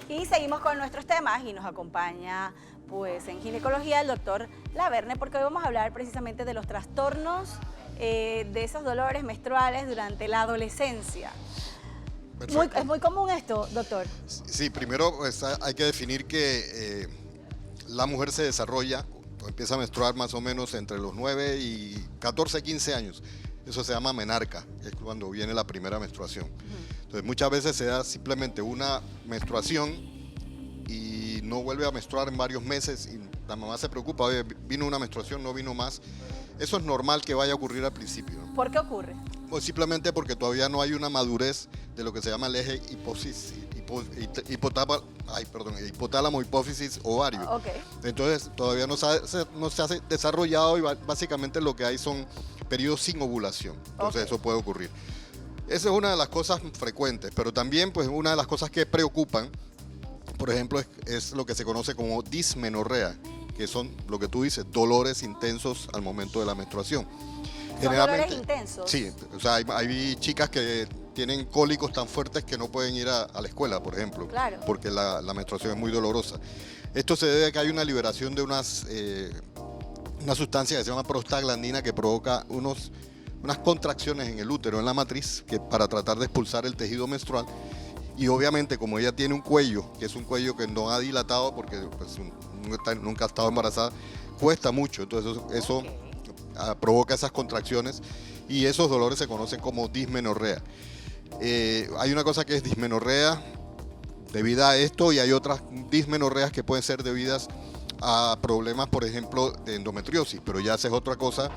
Y seguimos con nuestros temas y nos acompaña pues en ginecología el doctor Laverne, porque hoy vamos a hablar precisamente de los trastornos de esos dolores menstruales durante la adolescencia. ¿Es muy común esto, doctor? Sí, primero pues, hay que definir que la mujer se desarrolla o empieza a menstruar más o menos entre los 9 y 14, 15 años. Eso se llama menarca, que es cuando viene la primera menstruación. Entonces muchas veces se da simplemente una menstruación y no vuelve a menstruar en varios meses y la mamá se preocupa, oye, vino una menstruación, no vino más. Eso es normal que vaya a ocurrir al principio, ¿no? ¿Por qué ocurre? Pues simplemente porque todavía no hay una madurez de lo que se llama el eje hipotálamo, hipófisis, ovario. Okay. Entonces todavía no se ha desarrollado y básicamente lo que hay son periodos sin ovulación. Entonces eso puede ocurrir. Esa es una de las cosas frecuentes, pero también pues una de las cosas que preocupan, por ejemplo, es lo que se conoce como dismenorrea, que son lo que tú dices, dolores intensos al momento de la menstruación. ¿Son dolores intensos? Sí, o sea, hay chicas que tienen cólicos tan fuertes que no pueden ir a la escuela, por ejemplo, claro, porque la menstruación es muy dolorosa. Esto se debe a que hay una liberación de una sustancia que se llama prostaglandina que provoca unas contracciones en el útero, en la matriz, que para tratar de expulsar el tejido menstrual. Y obviamente como ella tiene un cuello, que es un cuello que no ha dilatado porque pues, nunca ha estado embarazada, cuesta mucho, entonces eso provoca esas contracciones y esos dolores se conocen como dismenorrea. Hay una cosa que es dismenorrea debida a esto y hay otras dismenorreas que pueden ser debidas a problemas, por ejemplo, de endometriosis, pero ya esa es otra cosa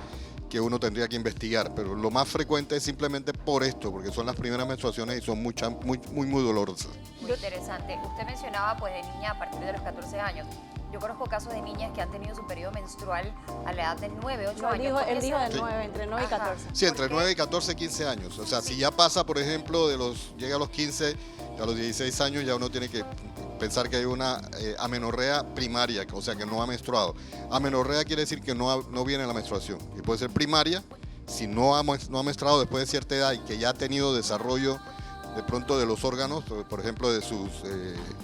que uno tendría que investigar, pero lo más frecuente es simplemente por esto, porque son las primeras menstruaciones y son muy dolorosas. Muy interesante. Usted mencionaba pues de niña a partir de los 14 años. Yo conozco casos de niñas que han tenido su periodo menstrual a la edad de 9, 8 años. Él dijo de 9, sí, entre 9 y 14. Sí, entre 9 y 14, 15 años. O sea, si ya pasa, por ejemplo, llega a los 15, a los 16 años ya uno tiene que pensar que hay una amenorrea primaria, o sea, que no ha menstruado. Amenorrea quiere decir que no viene la menstruación. Y puede ser primaria, si no ha menstruado después de cierta edad y que ya ha tenido desarrollo de pronto de los órganos, por ejemplo, de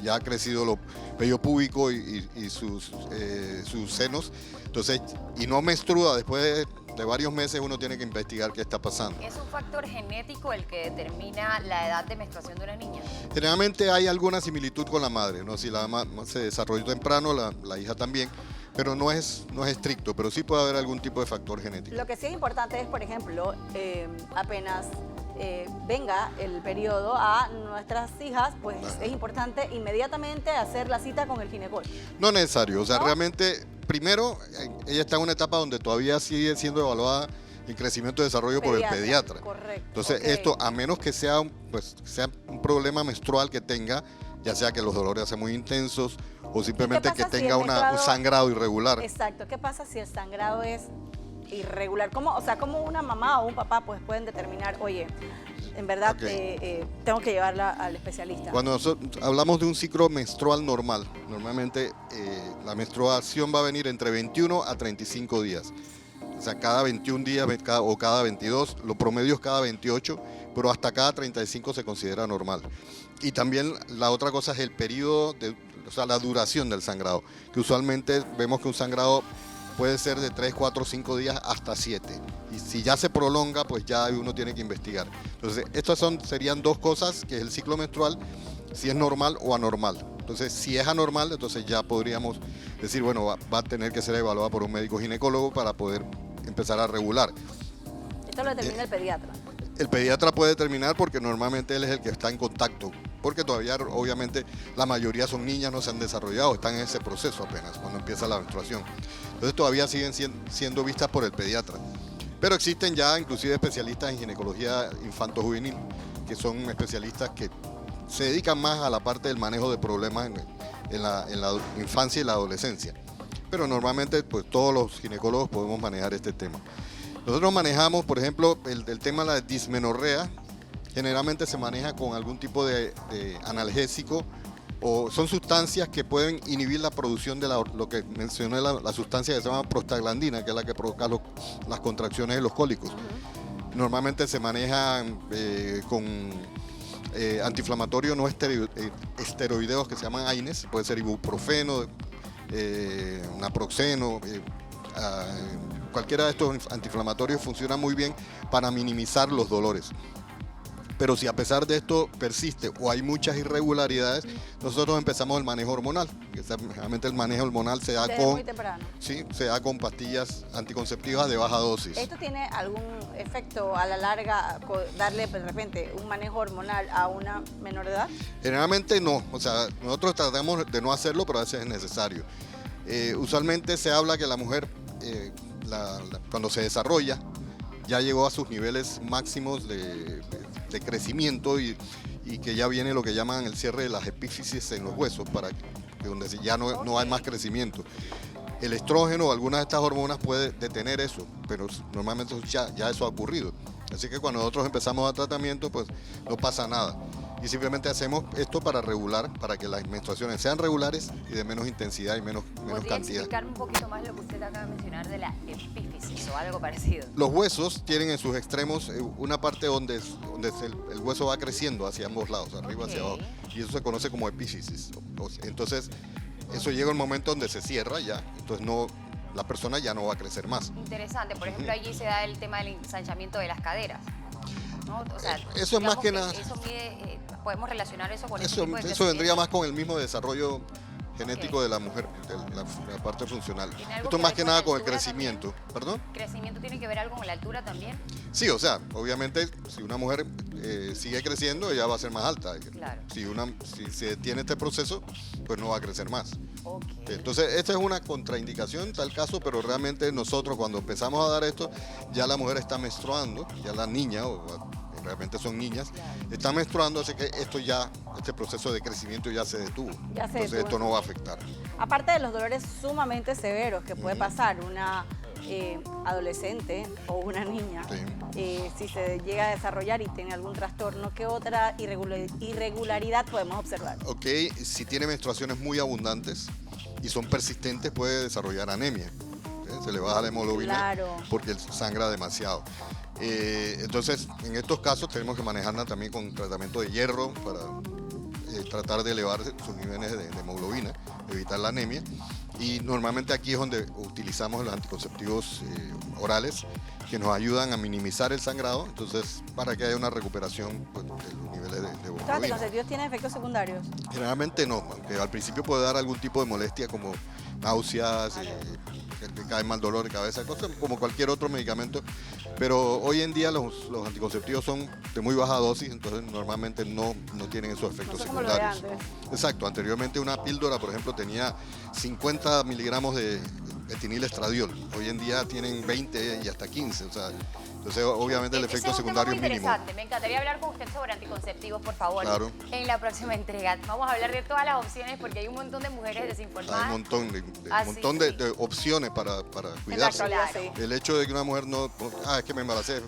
ya ha crecido el vello púbico y sus senos, entonces, y no menstrua después de varios meses, uno tiene que investigar qué está pasando. ¿Es un factor genético el que determina la edad de menstruación de una niña? Generalmente hay alguna similitud con la madre, ¿no? Si la mamá se desarrolló temprano, la hija también, pero no es estricto, pero sí puede haber algún tipo de factor genético. Lo que sí es importante es, por ejemplo, apenas venga el periodo a nuestras hijas, pues es importante inmediatamente hacer la cita con el ginecólogo. No necesario, o sea, ¿no? Realmente, primero, ella está en una etapa donde todavía sigue siendo evaluada en crecimiento y desarrollo por el pediatra. Correcto. Entonces, esto, a menos que sea un problema menstrual que tenga, ya sea que los dolores sean muy intensos o simplemente que tenga un sangrado irregular. Exacto, ¿qué pasa si el sangrado es irregular? ¿Cómo una mamá o un papá pues pueden determinar, oye, en verdad tengo que llevarla al especialista? Cuando nosotros hablamos de un ciclo menstrual normal, normalmente la menstruación va a venir entre 21 a 35 días. O sea, cada 21 días o cada 22, lo promedio es cada 28, pero hasta cada 35 se considera normal. Y también la otra cosa es el periodo, o sea, la duración del sangrado, que usualmente vemos que un sangrado puede ser de 3, 4, 5 días hasta 7. Y si ya se prolonga, pues ya uno tiene que investigar. Entonces, estas serían dos cosas, que es el ciclo menstrual, si es normal o anormal. Entonces, si es anormal, entonces ya podríamos decir, bueno, va a tener que ser evaluada por un médico ginecólogo para poder empezar a regular. Esto lo determina el pediatra. El pediatra puede determinar porque normalmente él es el que está en contacto, porque todavía obviamente la mayoría son niñas, no se han desarrollado, están en ese proceso apenas cuando empieza la menstruación. Entonces todavía siguen siendo vistas por el pediatra. Pero existen ya inclusive especialistas en ginecología infanto-juvenil, que son especialistas que se dedican más a la parte del manejo de problemas en la infancia y la adolescencia. Pero normalmente pues todos los ginecólogos podemos manejar este tema. Nosotros manejamos, por ejemplo, el tema de la dismenorrea. Generalmente se maneja con algún tipo de analgésico o son sustancias que pueden inhibir la producción de lo que mencioné, la sustancia que se llama prostaglandina, que es la que provoca las contracciones de los cólicos. Normalmente se manejan con antiinflamatorios no esteroideos que se llaman AINES, puede ser ibuprofeno, naproxeno, cualquiera de estos antiinflamatorios funciona muy bien para minimizar los dolores. Pero si a pesar de esto persiste o hay muchas irregularidades, nosotros empezamos el manejo hormonal. Generalmente el manejo hormonal se da Desde con, muy temprano. sí, se da con pastillas anticonceptivas de baja dosis. ¿Esto tiene algún efecto a la larga, darle de repente un manejo hormonal a una menor de edad? Generalmente no, o sea, nosotros tratamos de no hacerlo, pero a veces es necesario. Usualmente se habla que la mujer, cuando se desarrolla, ya llegó a sus niveles máximos de crecimiento y que ya viene lo que llaman el cierre de las epífisis en los huesos, para que donde ya no hay más crecimiento. El estrógeno o algunas de estas hormonas puede detener eso, pero normalmente ya eso ha ocurrido. Así que cuando nosotros empezamos el tratamiento, pues no pasa nada. Y simplemente hacemos esto para regular, para que las menstruaciones sean regulares y de menos intensidad y menos ¿Podría cantidad. explicarme un poquito más lo que usted acaba de mencionar de la epífisis o algo parecido? Los huesos tienen en sus extremos una parte donde el hueso va creciendo hacia ambos lados, arriba hacia abajo. Y eso se conoce como epífisis. Entonces, eso llega un momento donde se cierra ya. Entonces, la persona ya no va a crecer más. Interesante, por ejemplo, allí se da el tema del ensanchamiento de las caderas, ¿no? O sea, Eso es más digamos que nada. Eso mide, podemos relacionar eso con ese Eso tipo de vendría crecimiento. más con el mismo desarrollo genético de la mujer, de la parte funcional. ¿Tiene algo Esto que más ver que con nada la con el altura crecimiento. ¿Perdón? ¿Crecimiento tiene que ver algo con la altura también? Sí, o sea, obviamente si una mujer sigue creciendo, ella va a ser más alta. Claro. Si se detiene este proceso, pues no va a crecer más. Ok. Entonces, esta es una contraindicación en tal caso, pero realmente nosotros cuando empezamos a dar esto, ya la mujer está menstruando, ya la niña, o realmente son niñas, está menstruando, así que este proceso de crecimiento ya se detuvo. Entonces esto no va a afectar. Aparte de los dolores sumamente severos que puede pasar una adolescente o una niña, si se llega a desarrollar y tiene algún trastorno, ¿qué otra irregularidad podemos observar? Ok, si tiene menstruaciones muy abundantes y son persistentes, puede desarrollar anemia. Se le baja la hemoglobina porque sangra demasiado. Entonces, en estos casos tenemos que manejarla también con tratamiento de hierro para tratar de elevar sus niveles de hemoglobina, evitar la anemia. Y normalmente aquí es donde utilizamos los anticonceptivos orales que nos ayudan a minimizar el sangrado, entonces para que haya una recuperación pues, de los niveles de ¿Los hemoglobina. anticonceptivos tienen efectos secundarios? Generalmente no, aunque al principio puede dar algún tipo de molestia como náuseas, que cae mal dolor de cabeza, cosas como cualquier otro medicamento, pero hoy en día los anticonceptivos son de muy baja dosis, entonces normalmente no tienen esos efectos son como lo de secundarios. antes. Exacto, anteriormente una píldora, por ejemplo, tenía 50 miligramos de etinilestradiol, hoy en día tienen 20 y hasta 15, o sea, entonces obviamente el efecto secundario es muy mínimo. interesante. Me encantaría hablar con usted sobre anticonceptivos, por favor, Claro. en la próxima entrega. Vamos a hablar de todas las opciones porque hay un montón de mujeres desinformadas. Hay un montón sí. de opciones para cuidarse. actualidad, sí. El hecho de que una mujer es que me embaracé,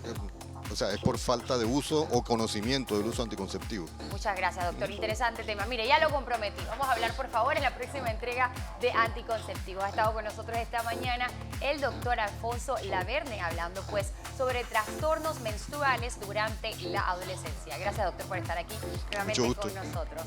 o sea, es por falta de uso o conocimiento del uso anticonceptivo. Muchas gracias, doctor. Interesante tema. Mire, ya lo comprometí. Vamos a hablar, por favor, en la próxima entrega de anticonceptivos. Ha estado con nosotros esta mañana el doctor Alfonso Laverne, hablando pues sobre trastornos menstruales durante la adolescencia. Gracias, doctor, por estar aquí nuevamente Mucho gusto. con nosotros.